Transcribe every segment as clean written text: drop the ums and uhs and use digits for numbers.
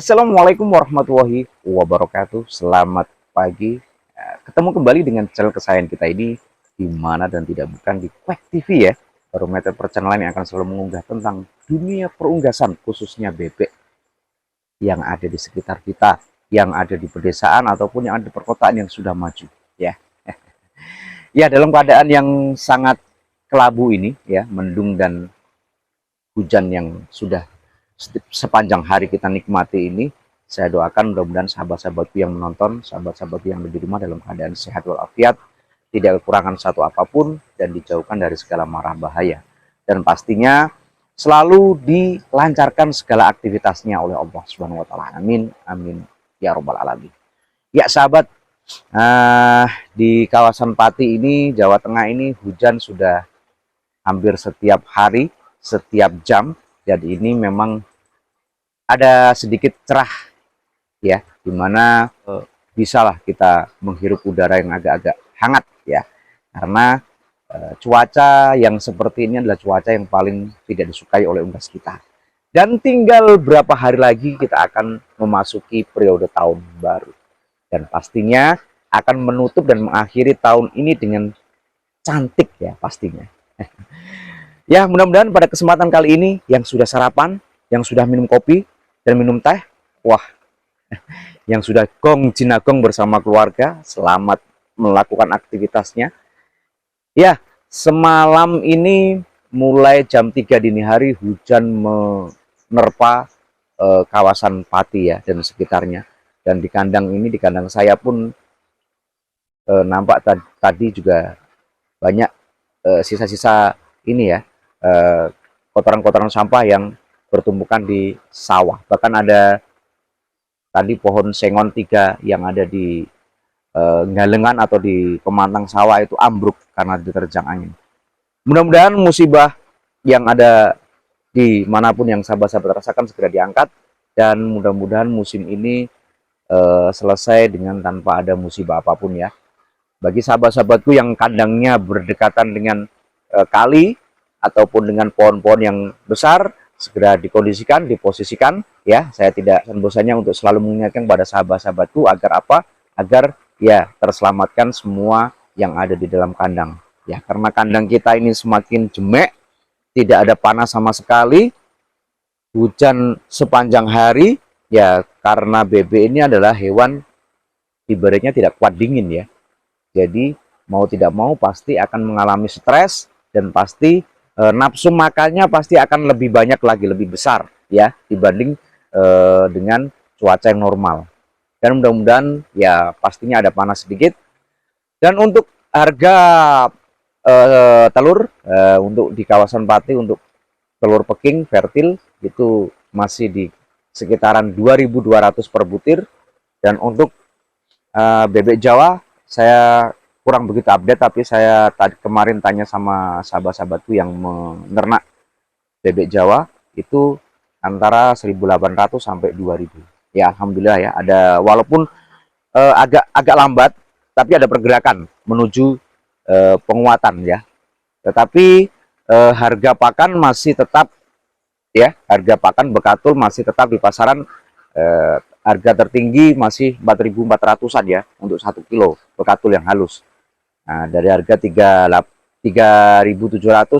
Assalamualaikum warahmatullahi wabarakatuh. Selamat pagi. Ketemu kembali dengan channel kesayangan kita ini, di mana dan tidak bukan di Quack TV ya. Barometer perchannel yang akan selalu mengunggah tentang dunia perunggasan, khususnya bebek yang ada di sekitar kita, yang ada di pedesaan ataupun yang ada di perkotaan yang sudah maju ya. Ya, dalam keadaan yang sangat kelabu ini ya, mendung dan hujan yang sudah sepanjang hari kita nikmati ini, saya doakan mudah-mudahan sahabat-sahabatku yang menonton, sahabat-sahabatku yang ada di rumah dalam keadaan sehat walafiat, tidak kekurangan satu apapun, dan dijauhkan dari segala mara bahaya. Dan pastinya selalu dilancarkan segala aktivitasnya oleh Allah Subhanahu wa taala. Amin, amin ya robbal alamin. Ya sahabat, di kawasan Pati ini, Jawa Tengah ini, hujan sudah hampir setiap hari, setiap jam. Jadi ini memang ada sedikit cerah ya, dimana bisalah kita menghirup udara yang agak-agak hangat ya, karena cuaca yang seperti ini adalah cuaca yang paling tidak disukai oleh unggas kita. Dan tinggal berapa hari lagi kita akan memasuki periode tahun baru, dan pastinya akan menutup dan mengakhiri tahun ini dengan cantik ya pastinya. Ya, mudah-mudahan pada kesempatan kali ini yang sudah sarapan, yang sudah minum kopi dan minum teh, wah, yang sudah gong jinagong bersama keluarga, selamat melakukan aktivitasnya. Ya, semalam ini mulai jam 3 dini hari hujan menerpa kawasan Pati ya dan sekitarnya. Dan di kandang ini, di kandang saya pun nampak tadi juga banyak sisa-sisa ini ya, kotoran-kotoran sampah yang bertumbukan di sawah. Bahkan ada tadi pohon sengon 3 yang ada di galengan atau di pemantang sawah itu ambruk karena diterjang angin. Mudah-mudahan musibah yang ada di manapun yang sahabat-sahabat rasakan segera diangkat, dan mudah-mudahan musim ini selesai dengan tanpa ada musibah apapun ya. Bagi sahabat-sahabatku yang kandangnya berdekatan dengan kali ataupun dengan pohon-pohon yang besar, segera dikondisikan, diposisikan ya. Saya tidak bosannya untuk selalu mengingatkan kepada sahabat-sahabatku agar apa? Agar ya terselamatkan semua yang ada di dalam kandang. Ya, karena kandang kita ini semakin jemek, tidak ada panas sama sekali, hujan sepanjang hari ya, karena bebek ini adalah hewan ibaratnya tidak kuat dingin ya. Jadi mau tidak mau pasti akan mengalami stres, dan pasti nafsu makannya pasti akan lebih banyak lagi, lebih besar ya dibanding dengan cuaca yang normal. Dan mudah-mudahan ya pastinya ada panas sedikit. Dan untuk harga telur untuk di kawasan Pati, untuk telur peking fertil itu masih di sekitaran 2.200 per butir. Dan untuk bebek Jawa saya kurang begitu update, tapi saya kemarin tanya sama sahabat-sahabatku yang menernak bebek Jawa, itu antara 1.800 sampai 2.000. Ya alhamdulillah ya, ada walaupun agak lambat, tapi ada pergerakan menuju penguatan ya. Tetapi harga pakan masih tetap ya, harga pakan bekatul masih tetap di pasaran. Harga tertinggi masih 4.400-an ya untuk 1 kilo bekatul yang halus. Nah, dari harga 3.700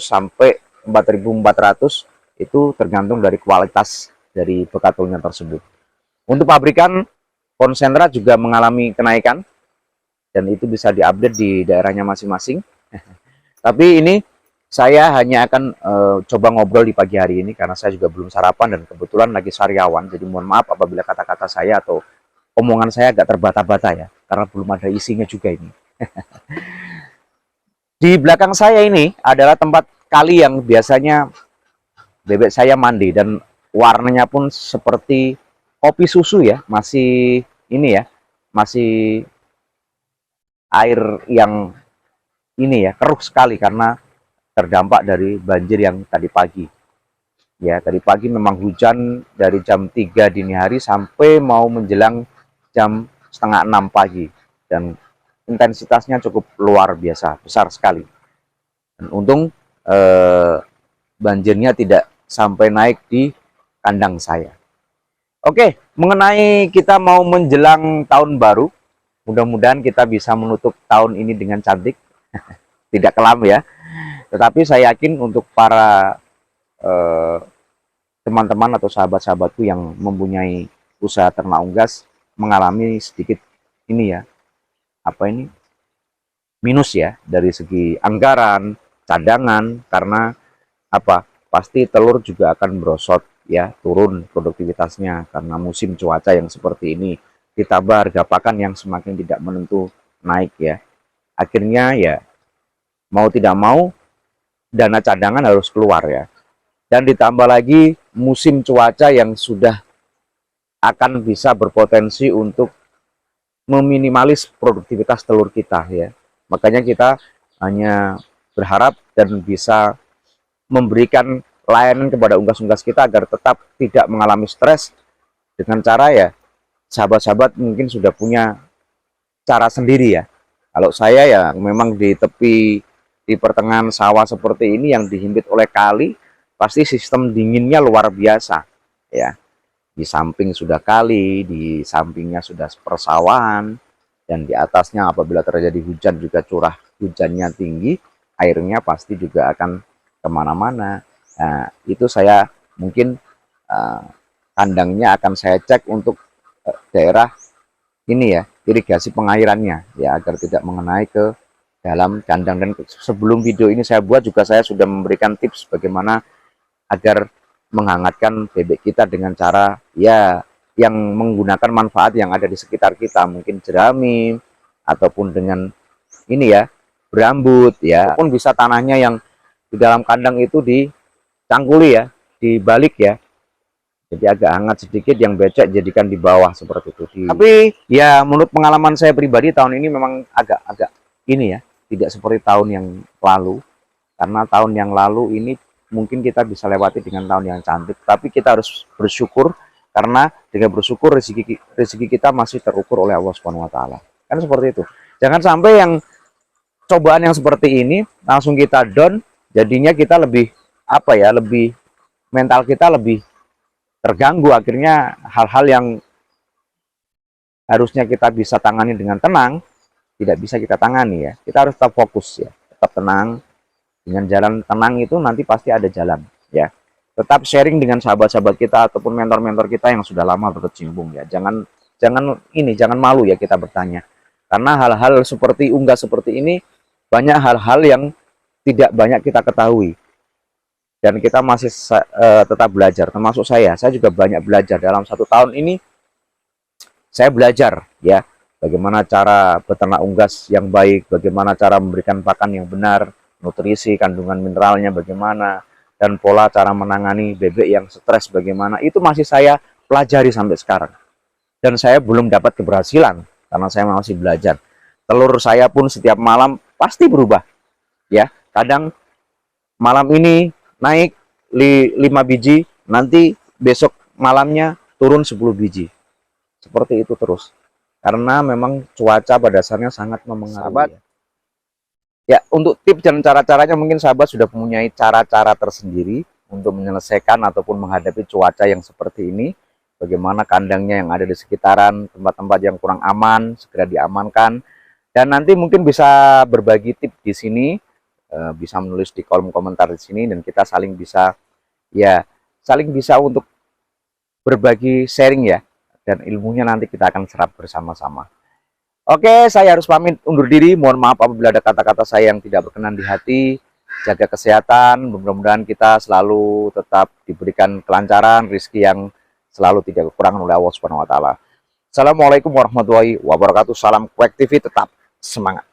sampai 4.400 itu tergantung dari kualitas dari bekatulnya tersebut. Untuk pabrikan, konsentrat juga mengalami kenaikan, dan itu bisa diupdate di daerahnya masing-masing. Tapi ini saya hanya akan coba ngobrol di pagi hari ini karena saya juga belum sarapan dan kebetulan lagi sariawan. Jadi mohon maaf apabila kata-kata saya atau omongan saya agak terbata-bata ya, karena belum ada isinya juga ini. Di belakang saya ini adalah tempat kali yang biasanya bebek saya mandi, dan warnanya pun seperti kopi susu ya, masih ini ya, masih air yang ini ya, keruh sekali karena terdampak dari banjir yang tadi pagi. Ya, tadi pagi memang hujan dari jam 3 dini hari sampai mau menjelang jam setengah 6 pagi. Dan intensitasnya cukup luar biasa, besar sekali. Dan untung banjirnya tidak sampai naik di kandang saya. Oke, mengenai kita mau menjelang tahun baru, mudah-mudahan kita bisa menutup tahun ini dengan cantik, tidak kelam ya. Tetapi saya yakin untuk para eh, teman-teman atau sahabat-sahabatku yang mempunyai usaha ternak unggas mengalami sedikit ini ya, apa ini, minus ya dari segi anggaran, cadangan, karena apa? Pasti telur juga akan merosot ya, turun produktivitasnya karena musim cuaca yang seperti ini. Ditambah harga pakan yang semakin tidak menentu naik ya. Akhirnya ya mau tidak mau dana cadangan harus keluar ya. Dan ditambah lagi musim cuaca yang sudah akan bisa berpotensi untuk meminimalis produktivitas telur kita ya. Makanya kita hanya berharap dan bisa memberikan layanan kepada unggas-unggas kita agar tetap tidak mengalami stres dengan cara ya, sahabat-sahabat mungkin sudah punya cara sendiri ya. Kalau saya ya memang di tepi, di pertengahan sawah seperti ini yang dihimpit oleh kali, pasti sistem dinginnya luar biasa ya. Di samping sudah kali, di sampingnya sudah persawahan, dan di atasnya apabila terjadi hujan juga curah hujannya tinggi, airnya pasti juga akan kemana-mana. Nah, itu saya mungkin uh, kandangnya akan saya cek untuk daerah ini ya, irigasi pengairannya ya, agar tidak mengenai ke dalam kandang. Dan sebelum video ini saya buat juga saya sudah memberikan tips bagaimana agar menghangatkan bebek kita dengan cara ya yang menggunakan manfaat yang ada di sekitar kita, mungkin jerami ataupun dengan ini ya, berambut ya, ataupun bisa tanahnya yang di dalam kandang itu dicangkuli ya, dibalik ya, jadi agak hangat sedikit, yang becek jadikan di bawah seperti itu. Tapi ya menurut pengalaman saya pribadi tahun ini memang agak ini ya, tidak seperti tahun yang lalu, karena tahun yang lalu ini mungkin kita bisa lewati dengan tahun yang cantik, tapi kita harus bersyukur karena dengan bersyukur rezeki kita masih terukur oleh Allah Subhanahu wa taala. Kan seperti itu. Jangan sampai yang cobaan yang seperti ini langsung kita down, jadinya kita lebih apa ya, lebih mental kita lebih terganggu, akhirnya hal-hal yang harusnya kita bisa tangani dengan tenang tidak bisa kita tangani ya. Kita harus tetap fokus ya, tetap tenang. Dengan jalan tenang itu nanti pasti ada jalan ya. Tetap sharing dengan sahabat-sahabat kita ataupun mentor-mentor kita yang sudah lama berkecimpung ya. Jangan malu ya kita bertanya. Karena hal-hal seperti unggas seperti ini banyak hal-hal yang tidak banyak kita ketahui. Dan kita masih tetap belajar, termasuk saya juga banyak belajar dalam 1 tahun ini. Saya belajar ya, bagaimana cara beternak unggas yang baik, bagaimana cara memberikan pakan yang benar, nutrisi, kandungan mineralnya bagaimana, dan pola cara menangani bebek yang stres bagaimana, itu masih saya pelajari sampai sekarang. Dan saya belum dapat keberhasilan karena saya masih belajar. Telur saya pun setiap malam pasti berubah ya. Kadang malam ini naik 5 biji, nanti besok malamnya turun 10 biji. Seperti itu terus. Karena memang cuaca pada dasarnya sangat mempengaruhi. Ya, untuk tips dan cara-caranya mungkin sahabat sudah mempunyai cara-cara tersendiri untuk menyelesaikan ataupun menghadapi cuaca yang seperti ini. Bagaimana kandangnya yang ada di sekitaran, tempat-tempat yang kurang aman, segera diamankan. Dan nanti mungkin bisa berbagi tips di sini, bisa menulis di kolom komentar di sini, dan kita saling bisa untuk berbagi sharing ya, dan ilmunya nanti kita akan serap bersama-sama. Oke, saya harus pamit undur diri. Mohon maaf apabila ada kata-kata saya yang tidak berkenan di hati. Jaga kesehatan, mudah-mudahan kita selalu tetap diberikan kelancaran, rezeki yang selalu tidak kekurangan oleh Allah Subhanahu wa taala. Assalamualaikum warahmatullahi wabarakatuh. Salam Quack TV, tetap semangat.